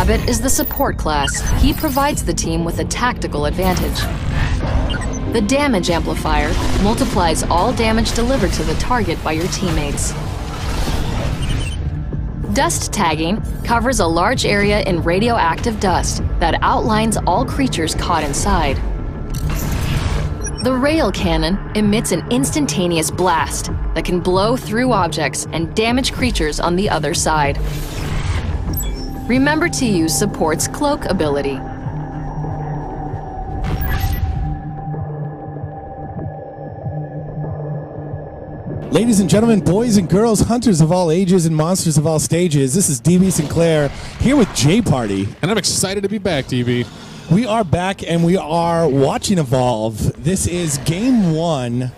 Cabot is the support class. He provides the team with a tactical advantage. The damage amplifier multiplies all damage delivered to the target by your teammates. Dust tagging covers a large area in radioactive dust that outlines all creatures caught inside. The rail cannon emits an instantaneous blast that can blow through objects and damage creatures on the other side. Remember to use support's cloak ability. Ladies and gentlemen, boys and girls, hunters of all ages and monsters of all stages, this is DB Sinclair here with J Party. And I'm excited to be back, DB. We are back and we are watching Evolve. This is game 1.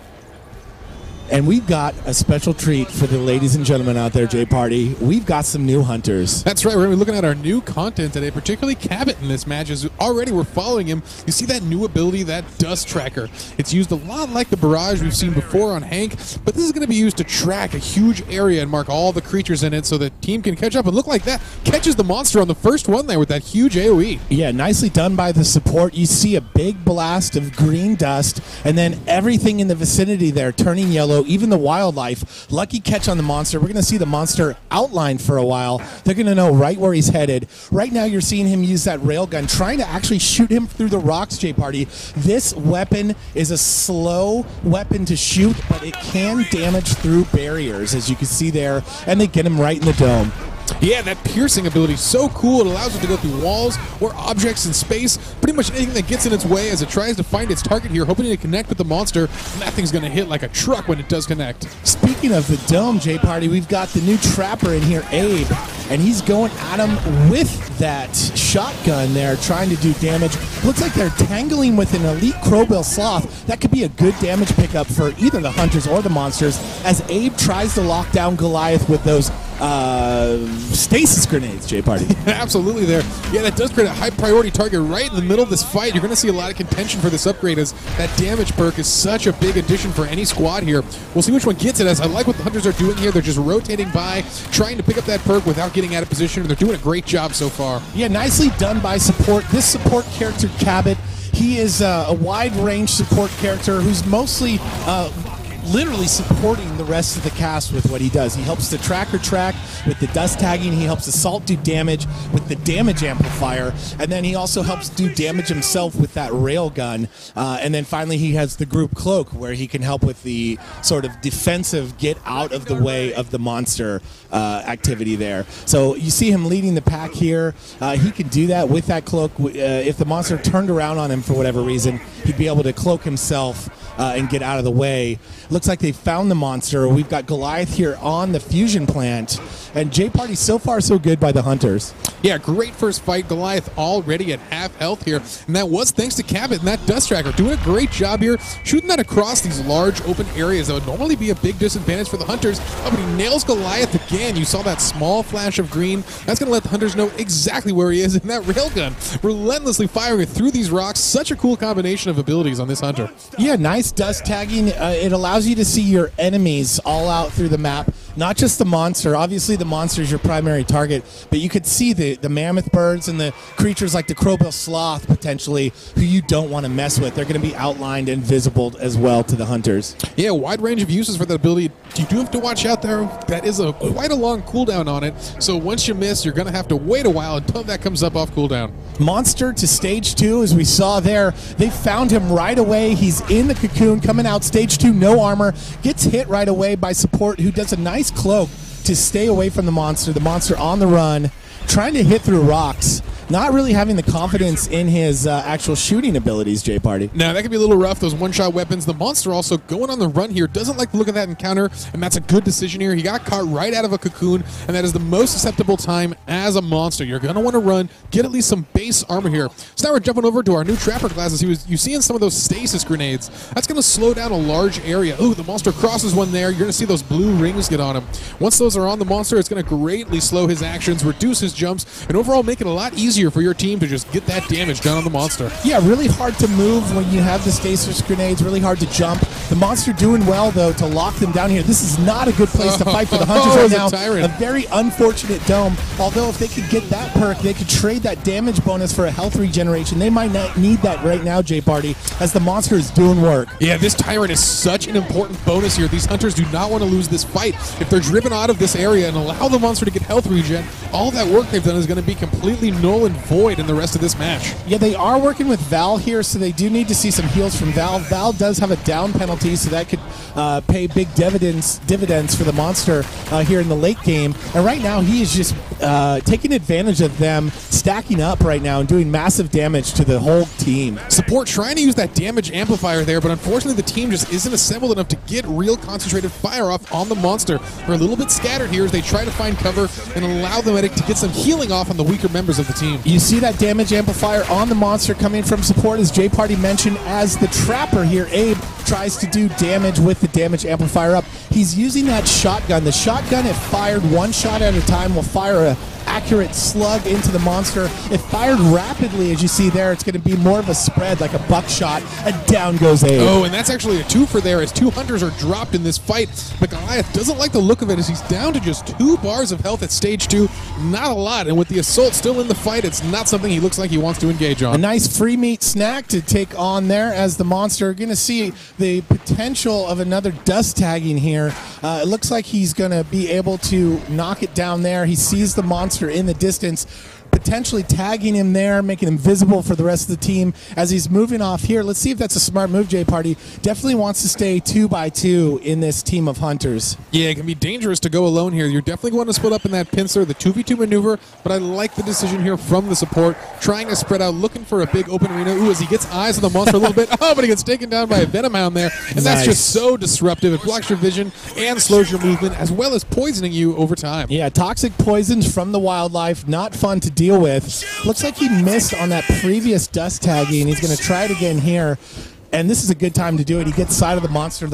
And we've got a special treat for the ladies and gentlemen out there, J Party. We've got some new hunters. That's right. We're going to be looking at our new content today, particularly Cabot in this match. As already we're following him, you see that new ability, that Dust Tracker. It's used a lot like the Barrage we've seen before on Hank, but this is going to be used to track a huge area and mark all the creatures in it so the team can catch up. And look like that. Catches the monster on the first one there with that huge AoE. Yeah, nicely done by the support. You see a big blast of green dust, and then everything in the vicinity there turning yellow. Even the wildlife. Lucky catch on the monster. We're going to see the monster outlined for a while. They're going to know right where he's headed. Right now you're seeing him use that railgun, trying to actually shoot him through the rocks, J Party. This weapon is a slow weapon to shoot, but it can damage through barriers, as you can see there, and they get him right in the dome. Yeah, that piercing ability is so cool. It allows it to go through walls or objects in space. Pretty much anything that gets in its way as it tries to find its target here, hoping to connect with the monster. And that thing's going to hit like a truck when it does connect. Speaking of the dome, J Party, we've got the new trapper in here, Abe, and he's going at him with that shotgun there, trying to do damage. Looks like they're tangling with an elite Crowbill Sloth. That could be a good damage pickup for either the hunters or the monsters, as Abe tries to lock down Goliath with those stasis grenades, J Party. Absolutely there. Yeah, that does create a high priority target right in the middle of this fight. You're going to see a lot of contention for this upgrade, as that damage perk is such a big addition for any squad here. We'll see which one gets it, as I like what the hunters are doing here. They're just rotating by, trying to pick up that perk without getting out of position, and they're doing a great job so far. Yeah, nicely done by support. This support character, Cabot, he is a wide range support character who's mostly literally supporting the rest of the cast with what he does. He helps the tracker track with the dust tagging. He helps Assault do damage with the damage amplifier. And then he also helps do damage himself with that railgun. And then finally he has the group cloak, where he can help with the sort of defensive get out of the way of the monster activity there. So you see him leading the pack here. He can do that with that cloak. If the monster turned around on him for whatever reason, he'd be able to cloak himself and get out of the way. Looks like they found the monster. We've got Goliath here on the fusion plant. And J Party, so far so good by the hunters. Yeah, great first fight. Goliath already at half health here. And that was thanks to Cabot and that Dust Tracker. Doing a great job here, shooting that across these large open areas that would normally be a big disadvantage for the hunters. Oh, but he nails Goliath again. You saw that small flash of green. That's going to let the hunters know exactly where he is. And that railgun, relentlessly firing it through these rocks. Such a cool combination of abilities on this hunter. Yeah, nice dust tagging. It allows you to see your enemies all out through the map, not just the monster. Obviously the monster is your primary target, but you could see the mammoth birds and the creatures like the Crowbill Sloth potentially, who you don't want to mess with. They're going to be outlined and visible as well to the hunters. Yeah, wide range of uses for that ability. You do have to watch out there. That is quite a long cooldown on it, so once you miss, you're going to have to wait a while until that comes up off cooldown. Monster to stage 2, as we saw there. They found him right away. He's in the cocoon, coming out stage 2, no armor. Gets hit right away by support, who does a nice cloak to stay away from the monster. The monster on the run, trying to hit through rocks. Not really having the confidence in his actual shooting abilities, J Party. Now, that can be a little rough, those one-shot weapons. The monster also going on the run here. Doesn't like the look of that encounter, and that's a good decision here. He got caught right out of a cocoon, and that is the most susceptible time as a monster. You're going to want to run, get at least some base armor here. So now we're jumping over to our new trapper classes. You see in some of those stasis grenades. That's going to slow down a large area. Ooh, the monster crosses one there. You're going to see those blue rings get on him. Once those are on the monster, it's going to greatly slow his actions, reduce his jumps, and overall make it a lot easier easier for your team to just get that damage done on the monster. Yeah, really hard to move when you have the stasis grenades, really hard to jump. The monster doing well, though, to lock them down here. This is not a good place to fight for the Hunters right now. A very unfortunate dome. Although if they could get that perk, they could trade that damage bonus for a health regeneration. They might not need that right now, J-Party, as the monster is doing work. Yeah, this Tyrant is such an important bonus here. These Hunters do not want to lose this fight. If they're driven out of this area and allow the monster to get health regen, all that work they've done is going to be completely null and void in the rest of this match. Yeah, they are working with Val here, so they do need to see some heals from Val. Val does have a down penalty, so that could pay big dividends for the monster here in the late game. And right now, he is just taking advantage of them stacking up right now and doing massive damage to the whole team. Support trying to use that damage amplifier there, but unfortunately the team just isn't assembled enough to get real concentrated fire off on the monster. They're a little bit scattered here as they try to find cover and allow the medic to get some healing off on the weaker members of the team. You see that damage amplifier on the monster coming from support, as J-Party mentioned, as the Trapper here, Abe, tries to do damage with the damage amplifier up. He's using that shotgun. The shotgun, if fired one shot at a time, will fire a accurate slug into the monster. If fired rapidly, as you see there, it's going to be more of a spread, like a buckshot, and down goes Abe. Oh, and that's actually a twofer there, as two Hunters are dropped in this fight. But Goliath doesn't like the look of it, as he's down to just 2 bars of health at stage 2. Not a lot, and with the Assault still in the fight, it's not something he looks like he wants to engage on. A nice free meat snack to take on there, as the monster going to see the potential of another dust tagging here. It looks like he's going to be able to knock it down there. He sees the monster in the distance, potentially tagging him there, making him visible for the rest of the team as he's moving off here. Let's see if that's a smart move, J-Party. Definitely wants to stay 2x2 in this team of Hunters. Yeah, it can be dangerous to go alone here. You're definitely going to split up in that pincer, the 2v2 maneuver, but I like the decision here from the support, trying to spread out, looking for a big open arena. Ooh, as he gets eyes on the monster a little bit. Oh, but he gets taken down by a Venom Hound there, and that's just so disruptive. It blocks your vision and slows your movement, as well as poisoning you over time. Yeah, toxic poisons from the wildlife, not fun to deal with. Looks like he missed on that previous dust tagging. He's going to try it again here. And this is a good time to do it. He gets side of the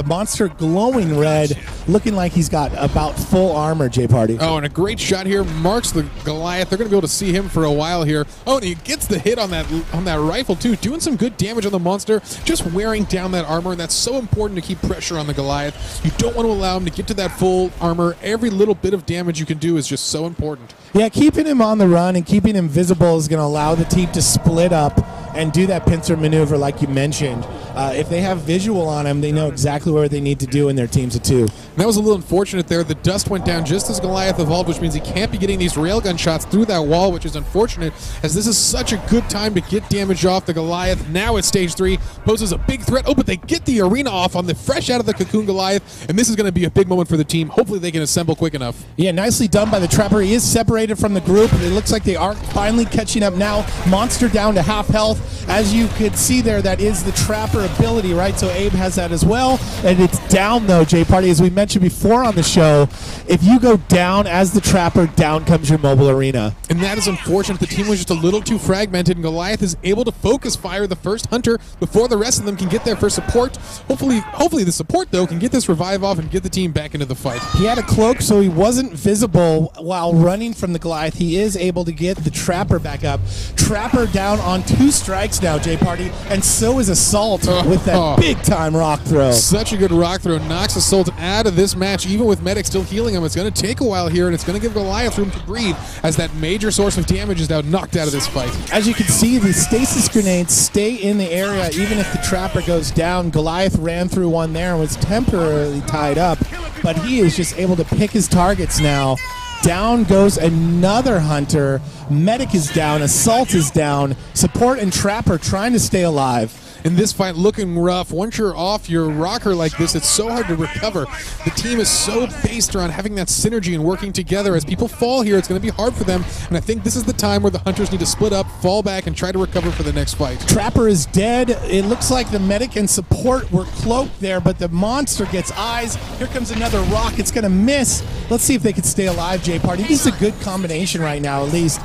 monster glowing red, looking like he's got about full armor, J-Party. Oh, and a great shot here marks the Goliath. They're going to be able to see him for a while here. Oh, and he gets the hit on that rifle too, doing some good damage on the monster, just wearing down that armor, and that's so important to keep pressure on the Goliath. You don't want to allow him to get to that full armor. Every little bit of damage you can do is just so important. Yeah, keeping him on the run and keeping him visible is going to allow the team to split up and do that pincer maneuver like you mentioned. If they have visual on him, they know exactly where they need to do in their teams of 2. And that was a little unfortunate there. The dust went down just as Goliath evolved, which means he can't be getting these railgun shots through that wall, which is unfortunate, as this is such a good time to get damage off the Goliath. Now at stage 3, poses a big threat. Oh, but they get the arena off on the fresh out of the cocoon Goliath, and this is going to be a big moment for the team. Hopefully they can assemble quick enough. Yeah, nicely done by the Trapper. He is separated from the group. It looks like they are finally catching up now. Monster down to half health. As you could see there, that is the Trapper ability, right? So Abe has that as well. And it's down, though, J-Party. As we mentioned before on the show, if you go down as the Trapper, down comes your mobile arena. And that is unfortunate. The team was just a little too fragmented, and Goliath is able to focus fire the first Hunter before the rest of them can get there for support. Hopefully the support, though, can get this revive off and get the team back into the fight. He had a cloak, so he wasn't visible while running from the Goliath. He is able to get the Trapper back up. Trapper down on 2 strikes now, J-Party, and so is Assault with that big-time rock throw. Such a good rock throw. Knocks Assault out of this match, even with Medic still healing him. It's going to take a while here, and it's going to give Goliath room to breathe, as that major source of damage is now knocked out of this fight. As you can see, the stasis grenades stay in the area even if the Trapper goes down. Goliath ran through one there and was temporarily tied up, but he is just able to pick his targets now. Down goes another Hunter. Medic is down. Assault is down. Support and Trapper trying to stay alive. In this fight, looking rough. Once you're off your rocker like this, it's so hard to recover. The team is so based around having that synergy and working together. As people fall here, it's going to be hard for them, and I think this is the time where the Hunters need to split up, fall back, and try to recover for the next fight. Trapper is dead. It looks like the Medic and Support were cloaked there, but the monster gets eyes. Here comes another rock. It's going to miss. Let's see if they can stay alive, J-Party. This is a good combination right now, at least,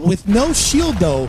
with no shield, though,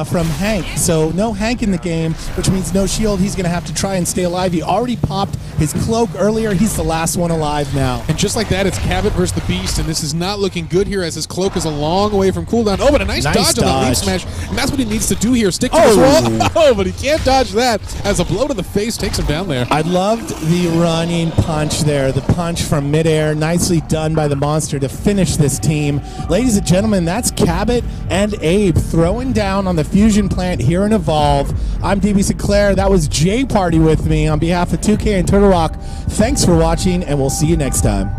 from Hank. So no Hank in the game, which means means no shield. He's going to have to try and stay alive. He already popped his cloak earlier. He's the last one alive now. And just like that, it's Cabot versus the Beast, and this is not looking good here as his cloak is a long way from cooldown. Oh, but a nice dodge on the leaf smash, and that's what he needs to do here. Stick to his wall. Oh, but he can't dodge that as a blow to the face takes him down there. I loved the running punch there, the punch from midair. Nicely done by the monster to finish this team. Ladies and gentlemen, that's Cabot and Abe throwing down on the fusion plant here in Evolve. I'm DB Sinclair. That was J Party with me on behalf of 2K and Turtle Rock. Thanks for watching, and we'll see you next time.